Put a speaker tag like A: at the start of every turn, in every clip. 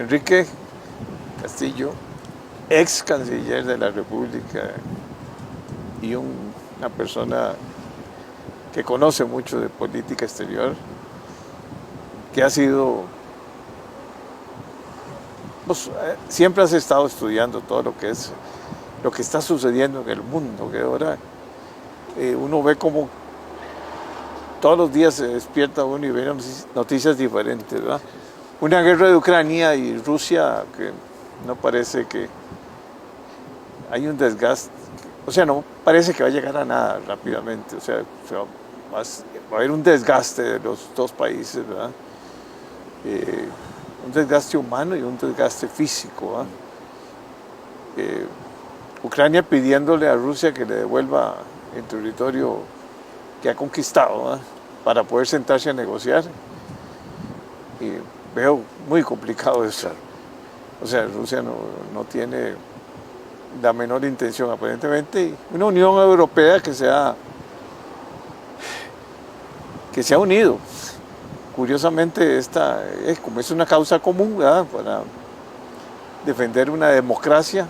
A: Enrique Castillo, ex canciller de la República y una persona que conoce mucho de política exterior, que ha sido, pues, siempre has estado estudiando todo lo que está sucediendo en el mundo, que ahora uno ve como todos los días se despierta uno y ve noticias diferentes, ¿verdad? Una guerra de Ucrania y Rusia que no parece que hay un desgaste, o sea, no parece que va a llegar a nada rápidamente, o sea, va a haber un desgaste de los dos países, ¿verdad? Un desgaste humano y un desgaste físico, ¿verdad? Ucrania pidiéndole a Rusia que le devuelva el territorio que ha conquistado, ¿verdad? Para poder sentarse a negociar. Y veo muy complicado eso. O sea, Rusia no tiene la menor intención aparentemente. Y una Unión Europea que se ha unido. Curiosamente, como es una causa común, ¿verdad? Para defender una democracia.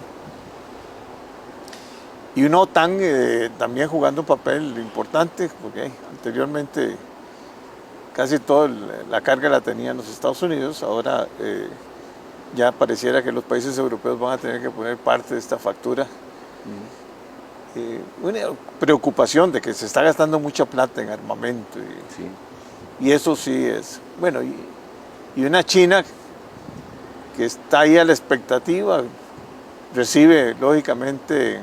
A: Y una OTAN también jugando un papel importante, porque anteriormente casi toda la carga la tenían los Estados Unidos, ahora ya pareciera que los países europeos van a tener que poner parte de esta factura. Una preocupación de que se está gastando mucha plata en armamento. Y eso sí es. Bueno, y una China que está ahí a la expectativa, recibe lógicamente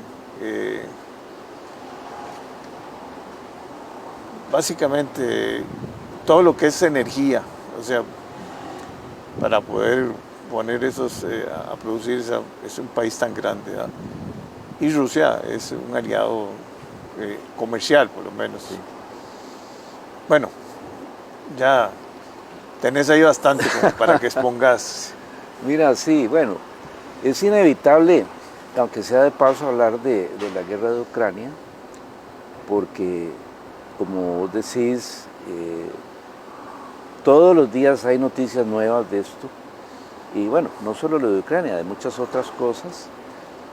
A: básicamente todo lo que es energía, o sea, para poder poner a producir es un país tan grande, ¿verdad? Y Rusia es un aliado comercial, por lo menos. Sí. Bueno, ya tenés ahí bastante como para que expongas.
B: Mira, sí, bueno, es inevitable, aunque sea de paso, hablar de la guerra de Ucrania, porque, como vos decís, todos los días hay noticias nuevas de esto. Y bueno, no solo lo de Ucrania, de muchas otras cosas,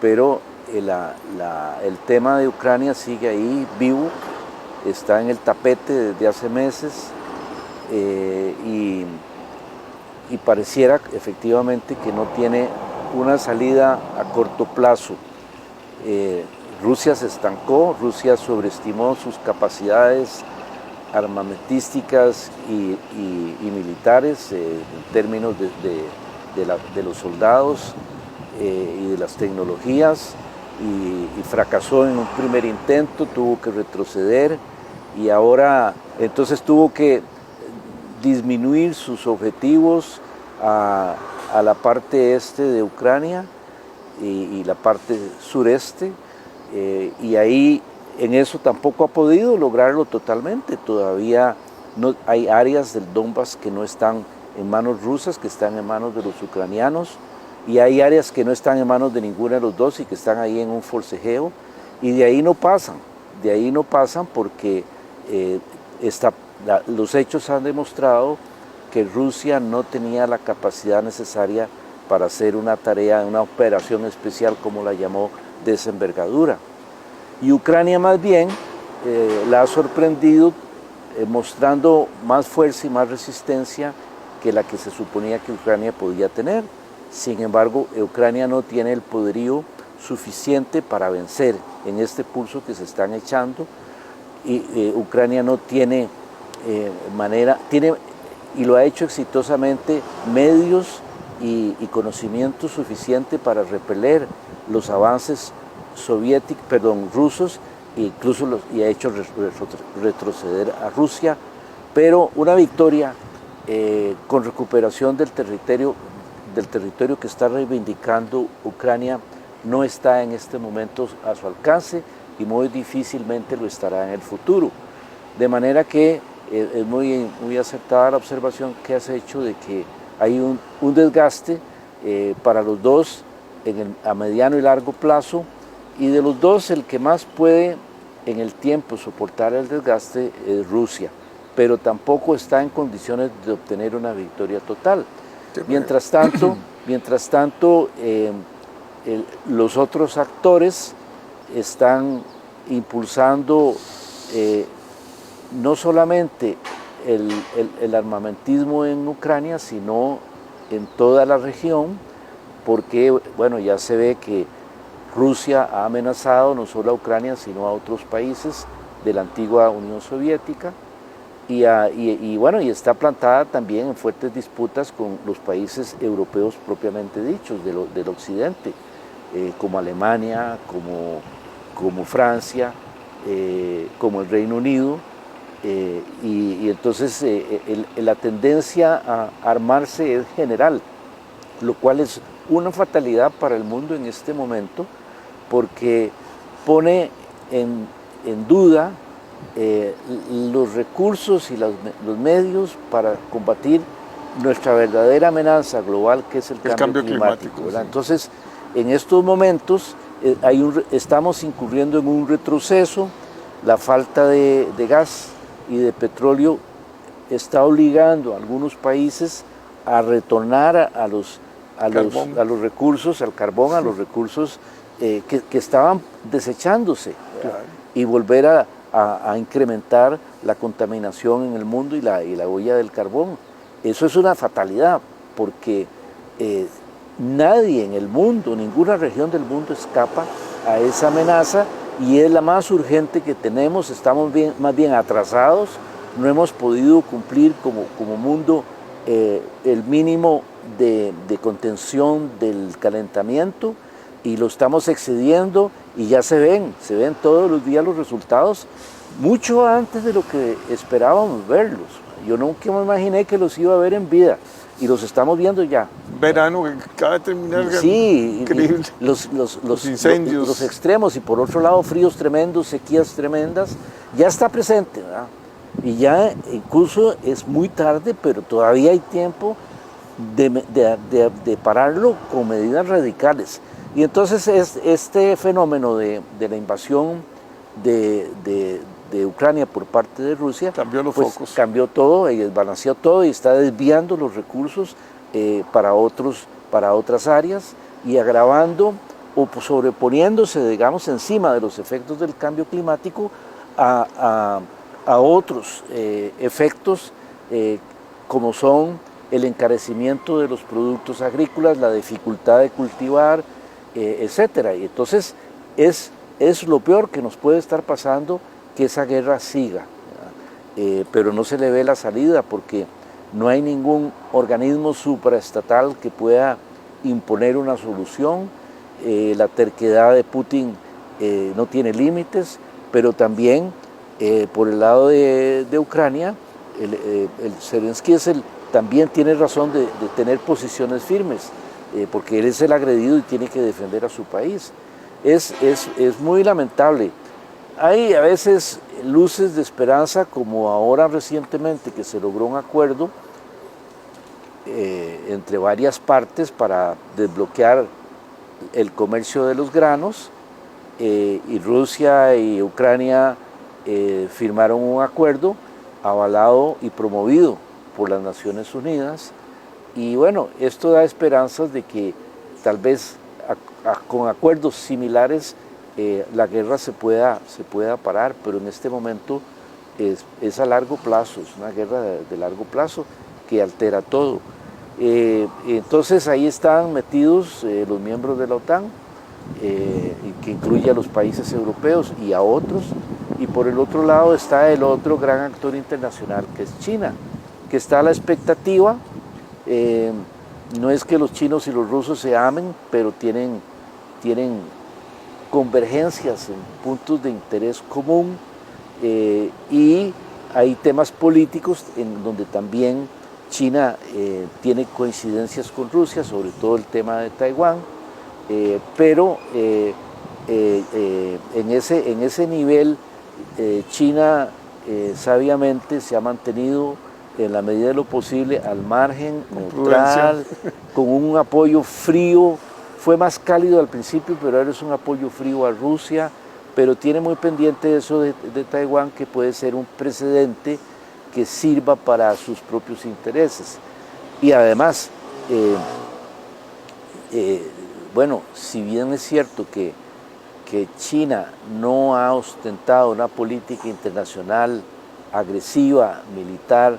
B: pero el tema de Ucrania sigue ahí vivo, está en el tapete desde hace meses y pareciera efectivamente que no tiene una salida a corto plazo. Rusia se estancó, Rusia sobreestimó sus capacidades armamentísticas y militares en términos de los soldados y de las tecnologías y fracasó en un primer intento, tuvo que retroceder y ahora entonces tuvo que disminuir sus objetivos a la parte este de Ucrania y la parte sureste y ahí en eso tampoco ha podido lograrlo totalmente. Todavía no, hay áreas del Donbass que no están en manos rusas, que están en manos de los ucranianos, y hay áreas que no están en manos de ninguno de los dos y que están ahí en un forcejeo, y de ahí no pasan porque los hechos han demostrado que Rusia no tenía la capacidad necesaria para hacer una tarea, una operación especial, como la llamó, de esa envergadura. Y Ucrania más bien la ha sorprendido mostrando más fuerza y más resistencia que la que se suponía que Ucrania podía tener. Sin embargo, Ucrania no tiene el poderío suficiente para vencer en este pulso que se están echando y Ucrania no tiene y lo ha hecho exitosamente, medios y conocimiento suficiente para repeler los avances rusos y ha hecho retroceder a Rusia, pero una victoria con recuperación del territorio que está reivindicando Ucrania no está en este momento a su alcance y muy difícilmente lo estará en el futuro. De manera que es muy acertada la observación que has hecho de que hay un desgaste para los dos a mediano y largo plazo, y de los dos el que más puede en el tiempo soportar el desgaste es Rusia, pero tampoco está en condiciones de obtener una victoria total. Mientras tanto, Mientras tanto, los otros actores están impulsando no solamente el armamentismo en Ucrania, sino en toda la región, porque bueno, ya se ve que Rusia ha amenazado no solo a Ucrania, sino a otros países de la antigua Unión Soviética, y bueno, y está plantada también en fuertes disputas con los países europeos propiamente dichos, del occidente, como Alemania, como Francia, como el Reino Unido, y entonces la tendencia a armarse es general, lo cual es una fatalidad para el mundo en este momento, porque pone en duda los recursos y los medios para combatir nuestra verdadera amenaza global, que es el cambio climático. Sí. Entonces, en estos momentos estamos incurriendo en un retroceso. La falta de gas y de petróleo está obligando a algunos países a retornar a los recursos, al carbón, a los recursos que estaban desechándose, claro, y volver a incrementar la contaminación en el mundo y la huella del carbón. Eso es una fatalidad, porque nadie en el mundo, ninguna región del mundo escapa a esa amenaza, y es la más urgente que tenemos. Estamos más bien atrasados, no hemos podido cumplir como mundo el mínimo de contención del calentamiento, y lo estamos excediendo, y ya se ven todos los días los resultados, mucho antes de lo que esperábamos verlos. Yo nunca me imaginé que los iba a ver en vida, y los estamos viendo ya.
A: Verano que acaba de terminar.
B: Sí,
A: increíble.
B: Los
A: incendios.
B: Los extremos, y por otro lado fríos tremendos, sequías tremendas, ya está presente, ¿verdad? Y ya incluso es muy tarde, pero todavía hay tiempo de pararlo con medidas radicales. Y entonces este fenómeno de la invasión de Ucrania por parte de Rusia
A: cambió los focos.
B: Cambió todo y desbalanceó todo, y está desviando los recursos para otras áreas, y agravando o sobreponiéndose, digamos, encima de los efectos del cambio climático a otros efectos, como son el encarecimiento de los productos agrícolas, la dificultad de cultivar, etcétera. Y entonces es lo peor que nos puede estar pasando, que esa guerra siga, pero no se le ve la salida, porque no hay ningún organismo supraestatal que pueda imponer una solución. La terquedad de Putin no tiene límites, pero también por el lado de Ucrania, el Zelensky también tiene razón de tener posiciones firmes, porque él es el agredido y tiene que defender a su país. Es muy lamentable. Hay a veces luces de esperanza, como ahora recientemente que se logró un acuerdo entre varias partes para desbloquear el comercio de los granos, y Rusia y Ucrania firmaron un acuerdo avalado y promovido por las Naciones Unidas, y bueno, esto da esperanzas de que tal vez con acuerdos similares la guerra se pueda parar, pero en este momento es a largo plazo, es una guerra de largo plazo que altera todo. Entonces ahí están metidos los miembros de la OTAN, que incluye a los países europeos y a otros, y por el otro lado está el otro gran actor internacional, que es China, que está a la expectativa. No es que los chinos y los rusos se amen, pero tienen convergencias en puntos de interés común, y hay temas políticos en donde también China tiene coincidencias con Rusia, sobre todo el tema de Taiwán, pero en ese nivel China sabiamente se ha mantenido en la medida de lo posible al margen, neutral, con un apoyo frío. Fue más cálido al principio, pero ahora es un apoyo frío a Rusia, pero tiene muy pendiente eso de Taiwán, que puede ser un precedente que sirva para sus propios intereses. Y además, bueno, si bien es cierto que China no ha ostentado una política internacional agresiva, militar,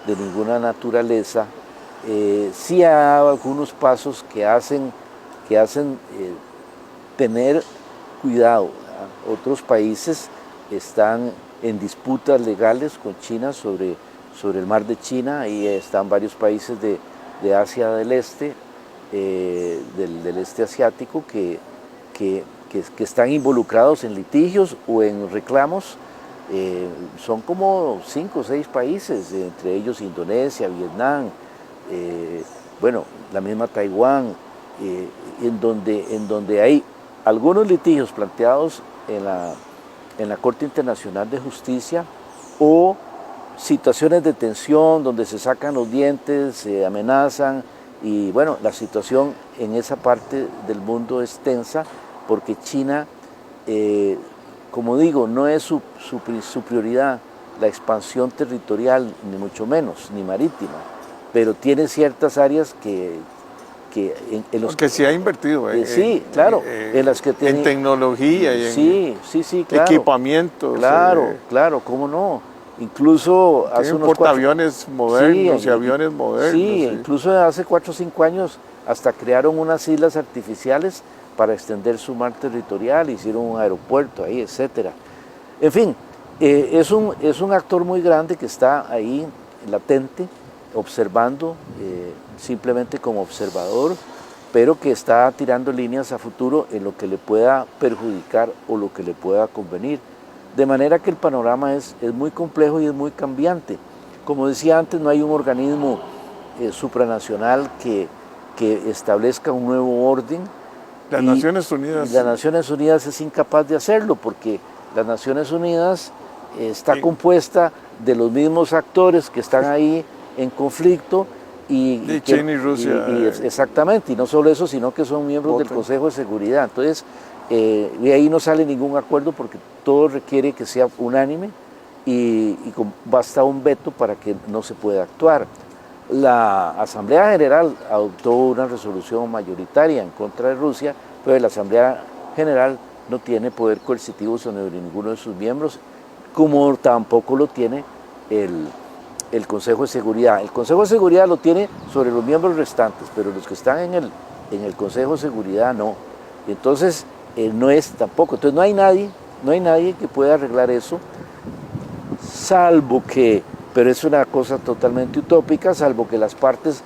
B: de ninguna naturaleza, sí ha dado algunos pasos que hacen tener cuidado, ¿verdad? Otros países están en disputas legales con China sobre el mar de China. Ahí están varios países de Asia del Este, del este asiático, que están involucrados en litigios o en reclamos. Son como 5 o 6 países, entre ellos Indonesia, Vietnam, bueno, la misma Taiwán, en donde hay algunos litigios planteados en la Corte Internacional de Justicia, o situaciones de tensión donde se sacan los dientes, se amenazan, y bueno, la situación en esa parte del mundo es tensa porque China, como digo, no es su prioridad la expansión territorial, ni mucho menos, ni marítima, pero tiene ciertas áreas en los
A: que se ha invertido
B: sí, claro, en las que tiene,
A: en tecnología y
B: sí, claro,
A: equipamientos.
B: Claro, cómo no. Incluso hace unos
A: portaaviones modernos y aviones modernos.
B: Sí, incluso hace 4 o 5 años hasta crearon unas islas artificiales para extender su mar territorial, hicieron un aeropuerto ahí, etcétera. En fin, es un actor muy grande que está ahí latente, observando, simplemente como observador, pero que está tirando líneas a futuro en lo que le pueda perjudicar o lo que le pueda convenir. De manera que el panorama es muy complejo y es muy cambiante. Como decía antes, no hay un organismo supranacional que establezca un nuevo orden.
A: Las Naciones Unidas.
B: Y las Naciones Unidas es incapaz de hacerlo, porque las Naciones Unidas está compuesta de los mismos actores que están ahí en conflicto.
A: De China y Rusia.
B: Exactamente, y no solo eso, sino que son miembros del Consejo de Seguridad. Entonces, de ahí no sale ningún acuerdo porque todo requiere que sea unánime y basta un veto para que no se pueda actuar. La Asamblea General adoptó una resolución mayoritaria en contra de Rusia, pero la Asamblea General no tiene poder coercitivo sobre ninguno de sus miembros, como tampoco lo tiene el Consejo de Seguridad. El Consejo de Seguridad lo tiene sobre los miembros restantes, pero los que están en el Consejo de Seguridad no. Entonces, no es tampoco. Entonces no hay nadie que pueda arreglar eso, salvo que, pero es una cosa totalmente utópica, salvo que las partes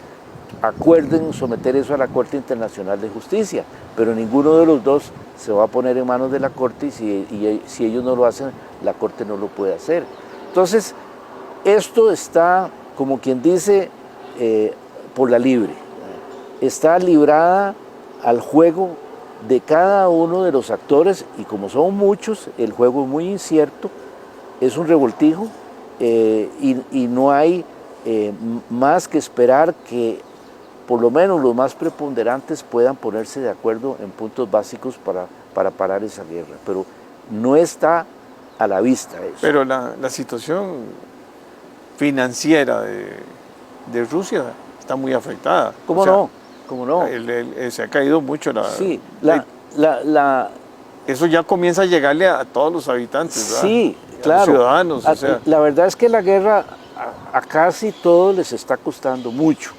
B: acuerden someter eso a la Corte Internacional de Justicia, pero ninguno de los dos se va a poner en manos de la Corte, y si ellos no lo hacen, la Corte no lo puede hacer. Entonces, esto está, como quien dice, por la libre, está librada al juego de cada uno de los actores, y como son muchos, el juego es muy incierto, es un revoltijo, y no hay más que esperar que por lo menos los más preponderantes puedan ponerse de acuerdo en puntos básicos para parar esa guerra, pero no está a la vista eso.
A: Pero la situación financiera de Rusia está muy afectada.
B: ¿Cómo no? ¿Cómo no?
A: Se ha caído mucho
B: Sí,
A: eso ya comienza a llegarle a todos los habitantes, ¿verdad?
B: Sí,
A: a
B: claro.
A: los ciudadanos. O sea.
B: La verdad es que la guerra a casi todos les está costando mucho.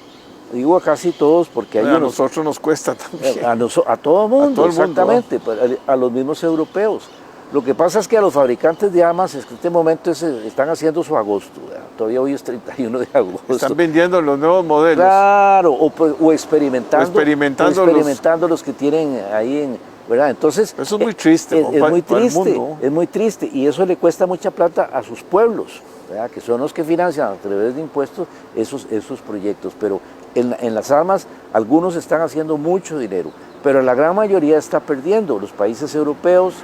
B: Digo a casi todos porque hay
A: a nosotros nos cuesta también.
B: A todo mundo, exactamente,
A: mundo.
B: A los mismos europeos. Lo que pasa es que a los fabricantes de armas en este momento están haciendo su agosto, ¿verdad? Todavía hoy es 31 de agosto.
A: Están vendiendo los nuevos modelos.
B: Claro, o experimentando los que tienen ahí, ¿verdad? Entonces,
A: eso es muy triste.
B: Es muy triste, y eso le cuesta mucha plata a sus pueblos, ¿verdad? Que son los que financian a través de impuestos esos proyectos. Pero en las armas algunos están haciendo mucho dinero, pero la gran mayoría está perdiendo. Los países europeos,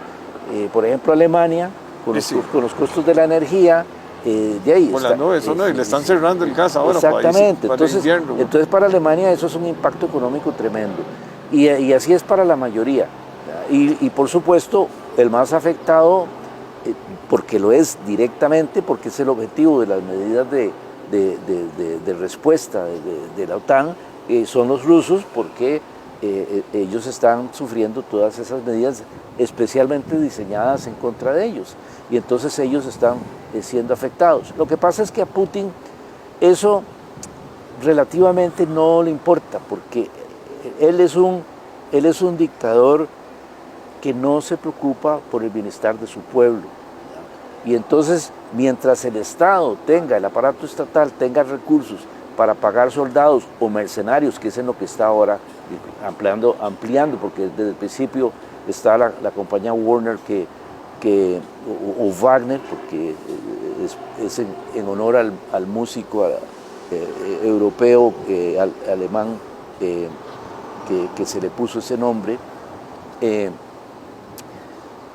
B: por ejemplo Alemania, con los costos de la energía, de ahí
A: por las nubes, y le están cerrando el gas ahora.
B: Exactamente.
A: Para invierno.
B: Entonces para Alemania eso es un impacto económico tremendo, y así es para la mayoría, y por supuesto el más afectado, porque lo es directamente, porque es el objetivo de las medidas de respuesta de la OTAN, son los rusos, porque ellos están sufriendo todas esas medidas especialmente diseñadas en contra de ellos, y entonces ellos están siendo afectados. Lo que pasa es que a Putin eso relativamente no le importa, porque él es un dictador que no se preocupa por el bienestar de su pueblo. Y entonces, mientras el Estado tenga, el aparato estatal tenga recursos para pagar soldados o mercenarios, que es en lo que está ahora ampliando, porque desde el principio está la compañía Warner o Wagner, porque es en honor al músico europeo, alemán, que se le puso ese nombre.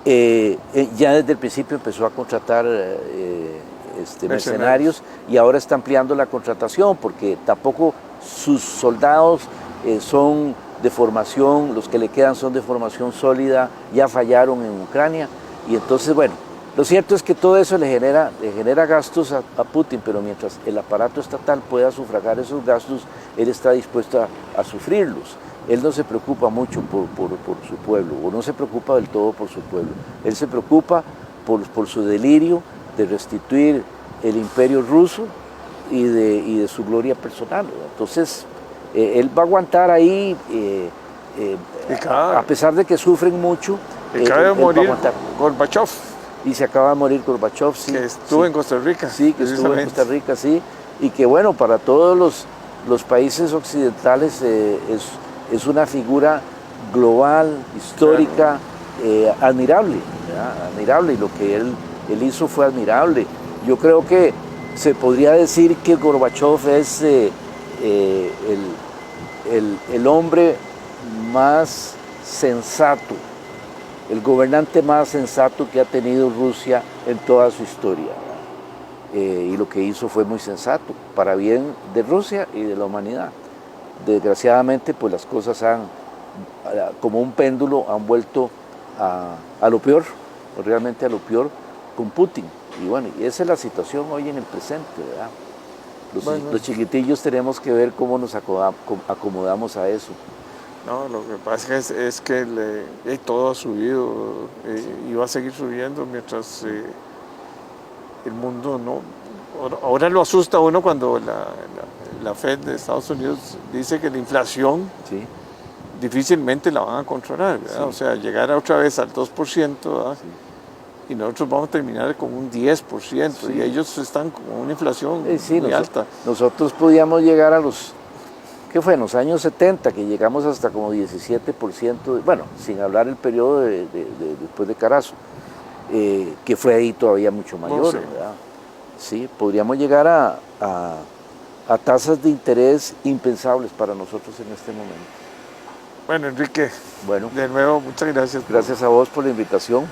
B: Ya desde el principio empezó a contratar mercenarios, y ahora está ampliando la contratación, porque tampoco sus soldados son de formación, los que le quedan son de formación sólida, ya fallaron en Ucrania, y entonces, bueno, lo cierto es que todo eso le genera gastos a Putin, pero mientras el aparato estatal pueda sufragar esos gastos, él está dispuesto a sufrirlos. Él no se preocupa mucho por su pueblo, o no se preocupa del todo por su pueblo. Él se preocupa por su delirio de restituir el imperio ruso y de su gloria personal. Entonces, él va a aguantar ahí, a pesar de que sufren mucho.
A: Acaba de morir Gorbachev.
B: Y se acaba de morir Gorbachev, sí.
A: Que estuvo en Costa Rica.
B: Sí, que estuvo en Costa Rica, sí. Y que bueno, para todos los países occidentales es una figura global, histórica, admirable, ¿verdad? Admirable, y lo que él hizo fue admirable. Yo creo que se podría decir que Gorbachev es el hombre más sensato, el gobernante más sensato que ha tenido Rusia en toda su historia. Y lo que hizo fue muy sensato, para bien de Rusia y de la humanidad. Desgraciadamente, pues las cosas como un péndulo, han vuelto a lo peor, realmente a lo peor, con Putin. Y bueno, y esa es la situación hoy en el presente, ¿verdad? Los chiquitillos tenemos que ver cómo nos acomodamos a eso.
A: No, lo que pasa es que todo ha subido y va a seguir subiendo mientras el mundo no... Ahora lo asusta a uno cuando la Fed de Estados Unidos dice que la inflación difícilmente la van a controlar, ¿verdad? Sí. O sea, llegar otra vez al 2%, ¿verdad? Sí. Y nosotros vamos a terminar con un 10%, sí. Y ellos están con una inflación muy alta.
B: Nosotros podíamos llegar a ¿qué fue? En los años 70, que llegamos hasta como 17%, bueno, sin hablar el periodo después de Carazo, que fue ahí todavía mucho mayor, ¿verdad? Sí, podríamos llegar a tasas de interés impensables para nosotros en este momento.
A: Bueno, Enrique, de nuevo, muchas gracias.
B: Gracias a vos por la invitación.